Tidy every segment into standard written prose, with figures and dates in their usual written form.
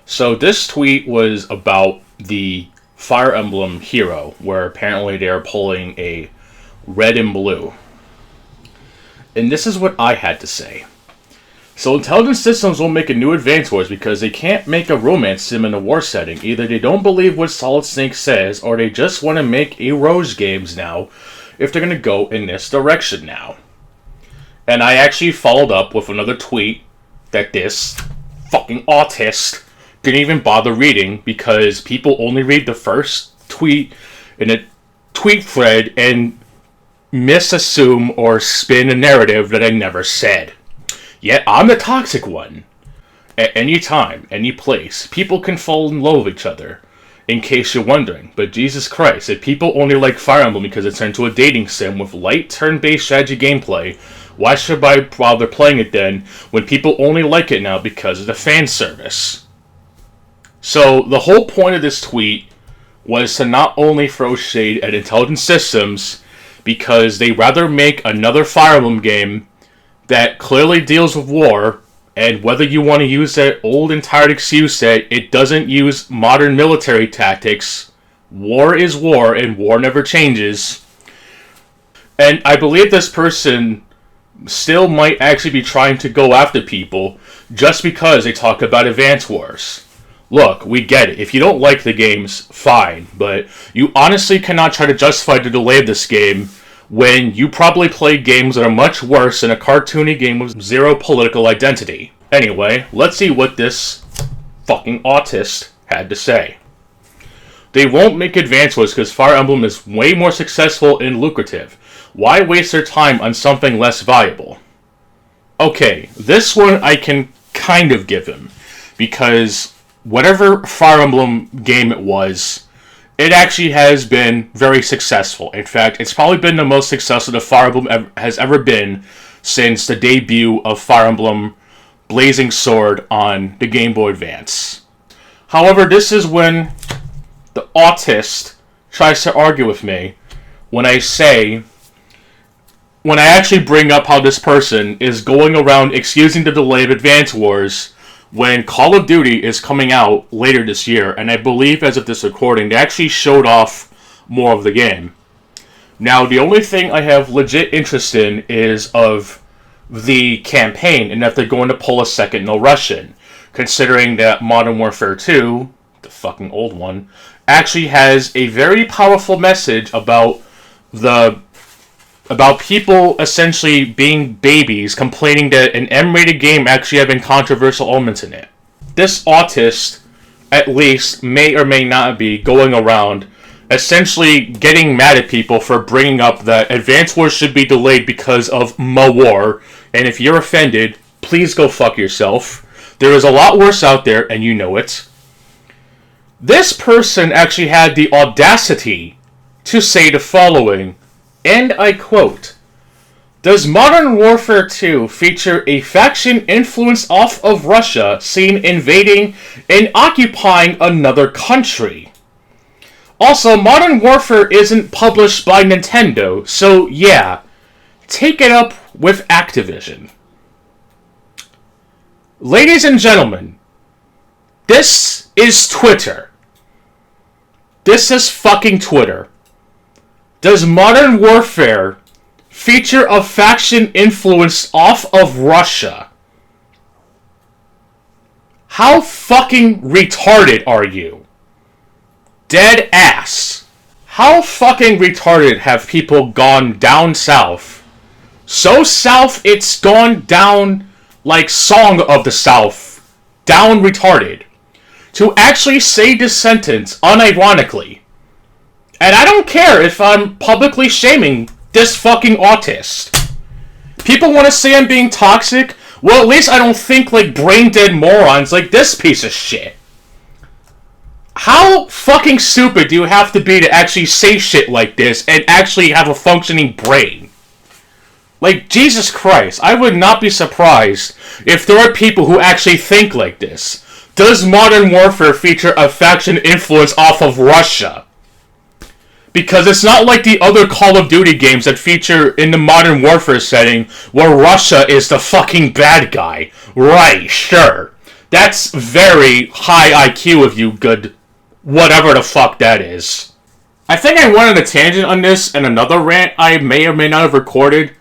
So this tweet was about the Fire Emblem hero, where apparently they are pulling a red and blue. And this is what I had to say. So intelligent systems won't make a new Advance Wars because they can't make a romance sim in a war setting. Either they don't believe what Solid Snake says, or they just want to make a Rose games now if they're going to go in this direction now. And I actually followed up with another tweet that this fucking autist didn't even bother reading because people only read the first tweet in a tweet thread and misassume or spin a narrative that I never said. Yet I'm the toxic one. At any time, any place, people can fall in love with each other, in case you're wondering. But Jesus Christ, if people only like Fire Emblem because it's turned into a dating sim with light turn-based strategy gameplay, why should I bother playing it then when people only like it now because of the fan service? So the whole point of this tweet was to not only throw shade at Intelligent Systems because they rather make another Fire Emblem game that clearly deals with war, and whether you want to use that old and tired excuse that it doesn't use modern military tactics, war is war and war never changes. And I believe this person still might actually be trying to go after people just because they talk about Advance Wars. Look, we get it. If you don't like the games, fine. But you honestly cannot try to justify the delay of this game when you probably play games that are much worse than a cartoony game with zero political identity. Anyway, let's see what this fucking autist had to say. They won't make Advance Wars because Fire Emblem is way more successful and lucrative. Why waste their time on something less valuable? Okay, this one I can kind of give him, because whatever Fire Emblem game it was, it actually has been very successful. In fact, it's probably been the most successful the Fire Emblem has ever been since the debut of Fire Emblem Blazing Sword on the Game Boy Advance. However, this is when the autist tries to argue with me when I actually bring up how this person is going around excusing the delay of Advance Wars when Call of Duty is coming out later this year, and I believe as of this recording, they actually showed off more of the game. Now, the only thing I have legit interest in is of the campaign, and if they're going to pull a second No Russian, considering that Modern Warfare 2, the fucking old one, actually has a very powerful message about people essentially being babies, complaining that an M-rated game actually having controversial elements in it. This autist, at least, may or may not be going around essentially getting mad at people for bringing up that Advance Wars should be delayed because of ma war, and if you're offended, please go fuck yourself. There is a lot worse out there, and you know it. This person actually had the audacity to say the following, and I quote, "Does Modern Warfare 2 feature a faction influenced off of Russia seen invading and occupying another country? Also, Modern Warfare isn't published by Nintendo, so yeah, take it up with Activision." Ladies and gentlemen, this is Twitter. This is fucking Twitter. Does Modern Warfare feature a faction influenced off of Russia? How fucking retarded are you? Dead ass. How fucking retarded have people gone down south? So south it's gone down like Song of the South. Down retarded. To actually say this sentence unironically. And I don't care if I'm publicly shaming this fucking autist. People want to say I'm being toxic. Well, at least I don't think like brain-dead morons like this piece of shit. How fucking stupid do you have to be to actually say shit like this and actually have a functioning brain? Like, Jesus Christ, I would not be surprised if there are people who actually think like this. Does Modern Warfare feature a faction influence off of Russia? Because it's not like the other Call of Duty games that feature in the Modern Warfare setting where Russia is the fucking bad guy. Right, sure. That's very high IQ of you, good whatever the fuck that is. I think I went on a tangent on this in another rant I may or may not have recorded,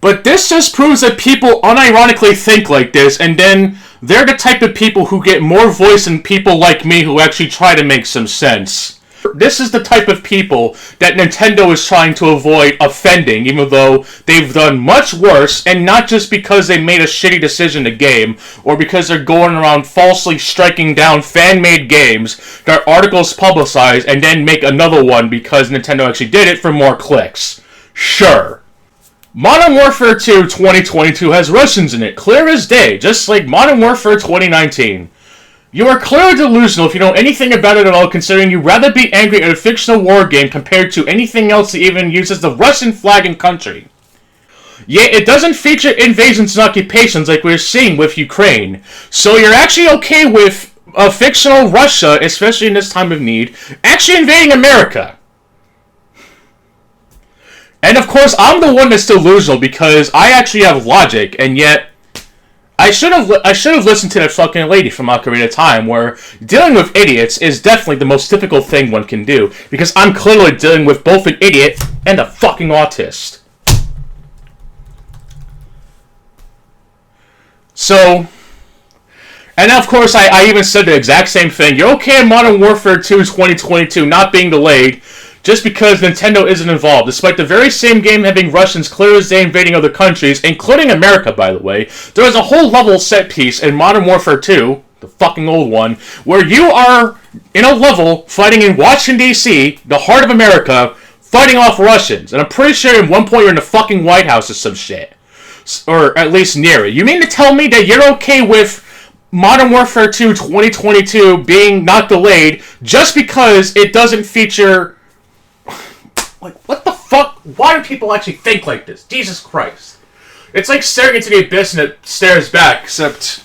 but this just proves that people unironically think like this, and then they're the type of people who get more voice than people like me who actually try to make some sense. This is the type of people that Nintendo is trying to avoid offending, even though they've done much worse, and not just because they made a shitty decision to game, or because they're going around falsely striking down fan-made games that articles publicize and then make another one because Nintendo actually did it for more clicks. Sure. Modern Warfare 2 2022 has Russians in it, clear as day, just like Modern Warfare 2019. You are clearly delusional if you know anything about it at all, considering you'd rather be angry at a fictional war game compared to anything else that even uses the Russian flag and country. Yet it doesn't feature invasions and occupations like we're seeing with Ukraine, so you're actually okay with a fictional Russia, especially in this time of need, actually invading America. And of course, I'm the one that's delusional because I actually have logic, and yet I should have listened to that fucking lady from Ocarina of Time, where dealing with idiots is definitely the most difficult thing one can do, because I'm clearly dealing with both an idiot and a fucking autist. So, and of course I even said the exact same thing. You're okay in Modern Warfare 2 2022 not being delayed, just because Nintendo isn't involved, despite the very same game having Russians clear as day invading other countries, including America, by the way. There is a whole level set piece in Modern Warfare 2, the fucking old one, where you are in a level fighting in Washington, D.C., the heart of America, fighting off Russians. And I'm pretty sure at one point you're in the fucking White House or some shit. Or at least near it. You mean to tell me that you're okay with Modern Warfare 2 2022 being not delayed just because it doesn't feature... Like, what the fuck? Why do people actually think like this? Jesus Christ. It's like staring into the abyss and it stares back, except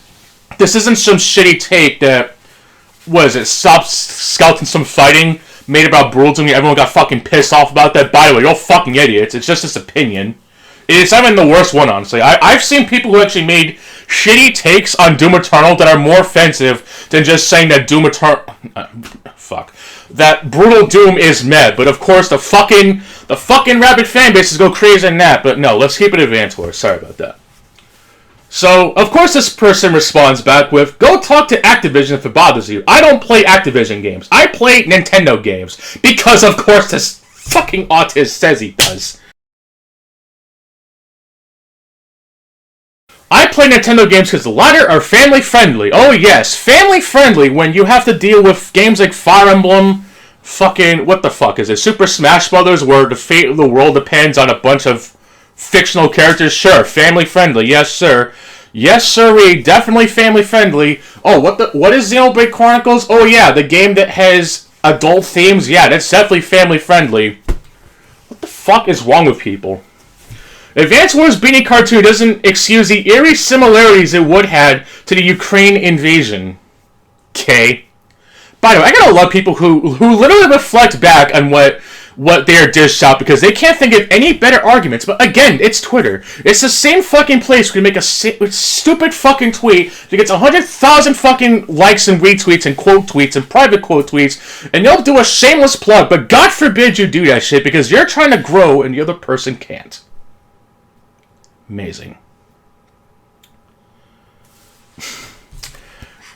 this isn't some shitty tape that, what is it, stops scouting some fighting made about Brutal and everyone got fucking pissed off about that. By the way, you're all fucking idiots. It's just this opinion. It's not even the worst one, honestly. I've seen people who actually made shitty takes on Doom Eternal that are more offensive than just saying that Doom Eternal... that Brutal Doom is meh, but of course the fucking rabid fanbases go crazy in that, but no, let's keep it advanced for. Sorry about that. So, of course this person responds back with, go talk to Activision if it bothers you. I don't play Activision games. I play Nintendo games. Because of course this fucking autist says he does. I play Nintendo games because the latter are family-friendly. Oh yes, family-friendly when you have to deal with games like Fire Emblem, fucking, what the fuck is it, Super Smash Brothers, where the fate of the world depends on a bunch of fictional characters. Sure, family-friendly, yes sir. Yes sir, definitely family-friendly. Oh, what is Xenoblade Chronicles? Oh yeah, the game that has adult themes? Yeah, that's definitely family-friendly. What the fuck is wrong with people? Advance Wars Beanie Cartoon doesn't excuse the eerie similarities it would have to the Ukraine invasion. Okay. By the way, I gotta love people who literally reflect back on what they are dished out because they can't think of any better arguments. But again, it's Twitter. It's the same fucking place where you make a stupid fucking tweet that gets 100,000 fucking likes and retweets and quote tweets and private quote tweets, and they'll do a shameless plug, but God forbid you do that shit because you're trying to grow and the other person can't. Amazing.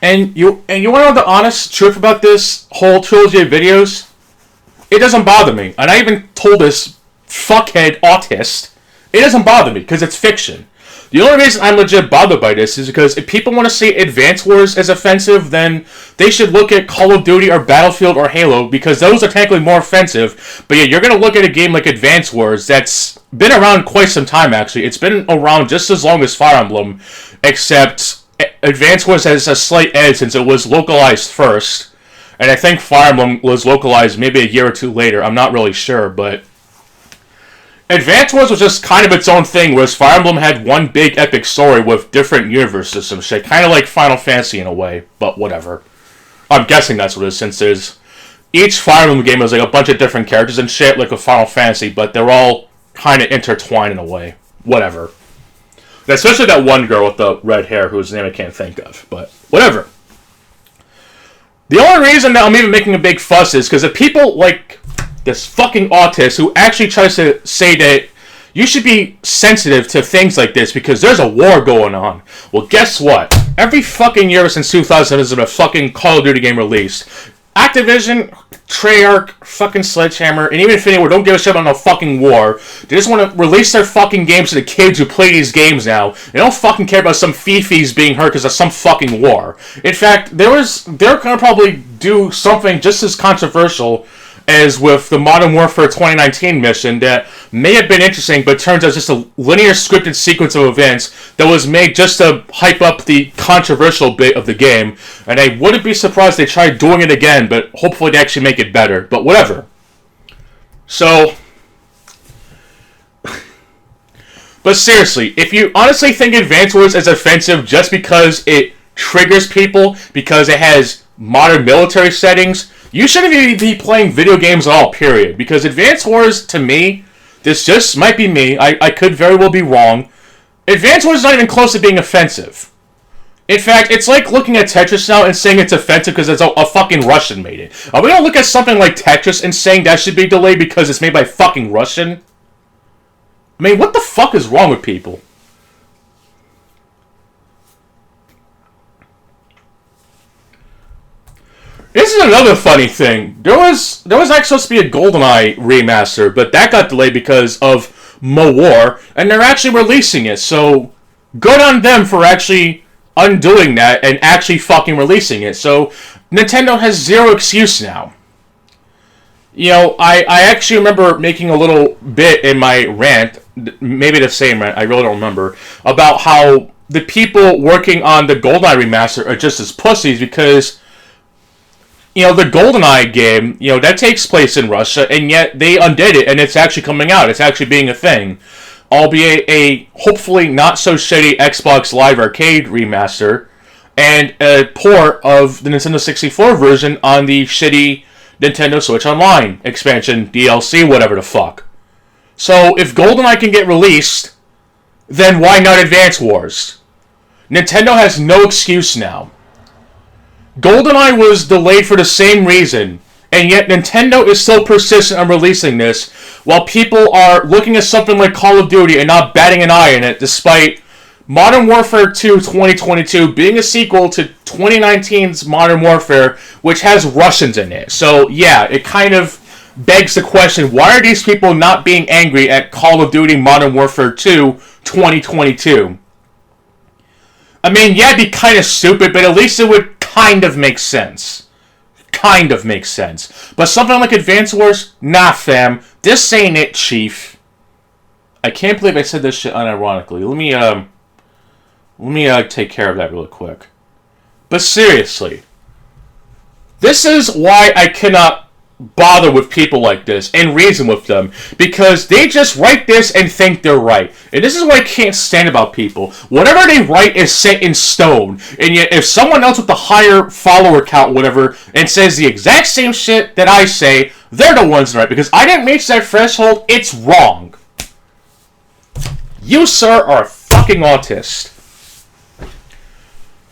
And you want to know the honest truth about this whole trilogy of videos? It doesn't bother me. And I even told this fuckhead autist, it doesn't bother me because it's fiction. The only reason I'm legit bothered by this is because if people want to see Advance Wars as offensive, then they should look at Call of Duty or Battlefield or Halo, because those are technically more offensive. But yeah, you're going to look at a game like Advance Wars that's been around quite some time, actually. It's been around just as long as Fire Emblem, except Advance Wars has a slight edge since it was localized first. And I think Fire Emblem was localized maybe a year or two later. I'm not really sure, but Advance Wars was just kind of its own thing, whereas Fire Emblem had one big epic story with different universes and shit. Kind of like Final Fantasy in a way, but whatever. I'm guessing that's what it is, since there's each Fire Emblem game is like a bunch of different characters and shit, like a Final Fantasy, but they're all kind of intertwined in a way. Whatever. Especially that one girl with the red hair whose name I can't think of, but whatever. The only reason that I'm even making a big fuss is because if people like this fucking autist who actually tries to say that you should be sensitive to things like this because there's a war going on. Well, guess what? Every fucking year since 2000 has been a fucking Call of Duty game released. Activision, Treyarch, fucking Sledgehammer, and even Infinity Ward don't give a shit about no fucking war. They just want to release their fucking games to the kids who play these games now. They don't fucking care about some fifis being hurt because of some fucking war. In fact, they're gonna probably do something just as controversial as with the Modern Warfare 2019 mission that may have been interesting, but turns out just a linear scripted sequence of events that was made just to hype up the controversial bit of the game. And I wouldn't be surprised they tried doing it again, but hopefully they actually make it better. But whatever. So, but seriously, if you honestly think Advance Wars is offensive just because it triggers people, because it has modern military settings, you shouldn't even be playing video games at all, period. Because Advance Wars, to me, this just might be me, I could very well be wrong, Advance Wars is not even close to being offensive. In fact, it's like looking at Tetris now and saying it's offensive because it's a fucking Russian made it. Are we gonna look at something like Tetris and saying that should be delayed because it's made by fucking Russian? I mean, what the fuck is wrong with people? This is another funny thing. There was actually supposed to be a GoldenEye remaster, but that got delayed because of war, and they're actually releasing it. So good on them for actually undoing that and actually fucking releasing it. So Nintendo has zero excuse now. You know, I actually remember making a little bit in my rant, maybe the same rant, I really don't remember, about how the people working on the GoldenEye remaster are just as pussies because, you know, the GoldenEye game, you know, that takes place in Russia, and yet they undid it, and it's actually coming out. It's actually being a thing. Albeit a hopefully not so shitty Xbox Live Arcade remaster, and a port of the Nintendo 64 version on the shitty Nintendo Switch Online expansion, DLC, whatever the fuck. So, if GoldenEye can get released, then why not Advance Wars? Nintendo has no excuse now. GoldenEye was delayed for the same reason, and yet Nintendo is so persistent on releasing this, while people are looking at something like Call of Duty and not batting an eye in it, despite Modern Warfare 2 2022 being a sequel to 2019's Modern Warfare, which has Russians in it. So, yeah, it kind of begs the question, why are these people not being angry at Call of Duty Modern Warfare 2 2022? I mean, yeah, it'd be kind of stupid, but at least it would kind of make sense. Kind of makes sense. But something like Advance Wars? Nah, fam. This ain't it, chief. I can't believe I said this shit unironically. Let me take care of that really quick. But seriously, this is why I cannot bother with people like this and reason with them, because they just write this and think they're right. And this is what I can't stand about people. Whatever they write is set in stone, and yet if someone else with the higher follower count, whatever, and says the exact same shit that I say, they're the ones right, because I didn't reach that threshold. It's wrong. You, sir, are a fucking autist.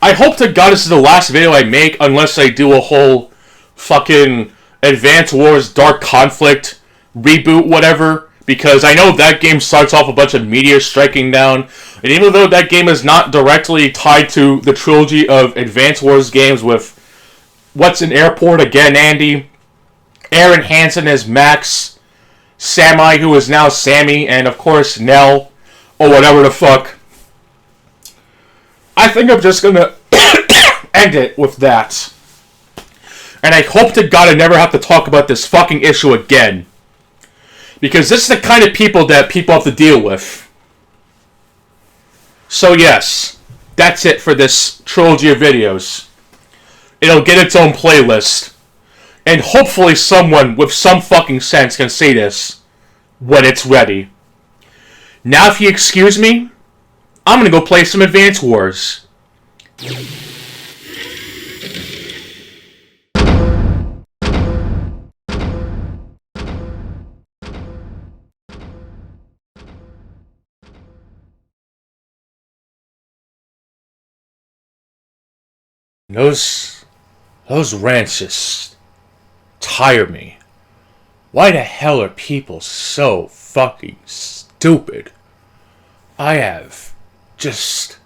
I hope to God this is the last video I make, unless I do a whole fucking Advance Wars Dark Conflict reboot, whatever, because I know that game starts off a bunch of meteors striking down, and even though that game is not directly tied to the trilogy of Advance Wars games with What's an Airport again, Andy, Aaron Hansen as Max, Samai, who is now Sammy, and of course Nell, or whatever the fuck, I think I'm just gonna end it with that. And I hope to God I never have to talk about this fucking issue again. Because this is the kind of people that people have to deal with. So yes, that's it for this trilogy of videos. It'll get its own playlist. And hopefully someone with some fucking sense can see this when it's ready. Now if you excuse me, I'm gonna go play some Advance Wars. Those rants just tire me. Why the hell are people so fucking stupid? I have just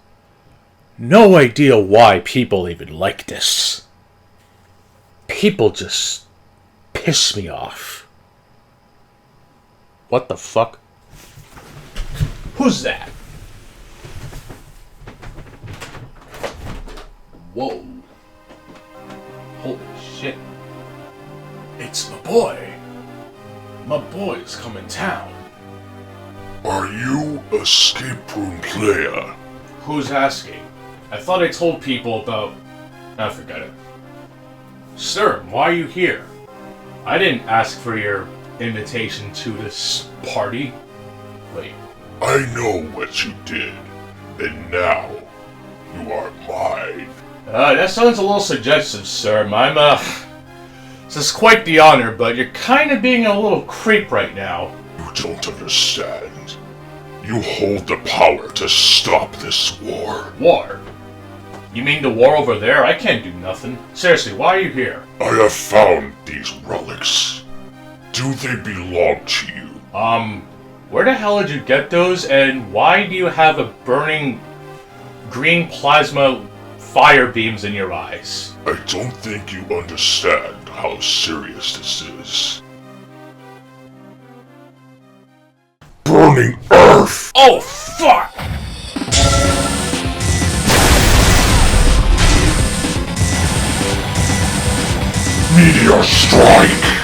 no idea why people even like this. People just piss me off. What the fuck? Who's that? Whoa. Holy shit. It's my boy. My boy's come in town. Are you a escape room player? Who's asking? I thought I told people about... I forgot it. Sir, why are you here? I didn't ask for your invitation to this party. Wait. I know what you did, and now you are mine. That sounds a little suggestive, sir. This is quite the honor, but you're kind of being a little creep right now. You don't understand. You hold the power to stop this war. War? You mean the war over there? I can't do nothing. Seriously, why are you here? I have found these relics. Do they belong to you? Where the hell did you get those, and why do you have a burning green plasma fire beams in your eyes? I don't think you understand how serious this is. Burning Earth! Oh, fuck! Meteor strike!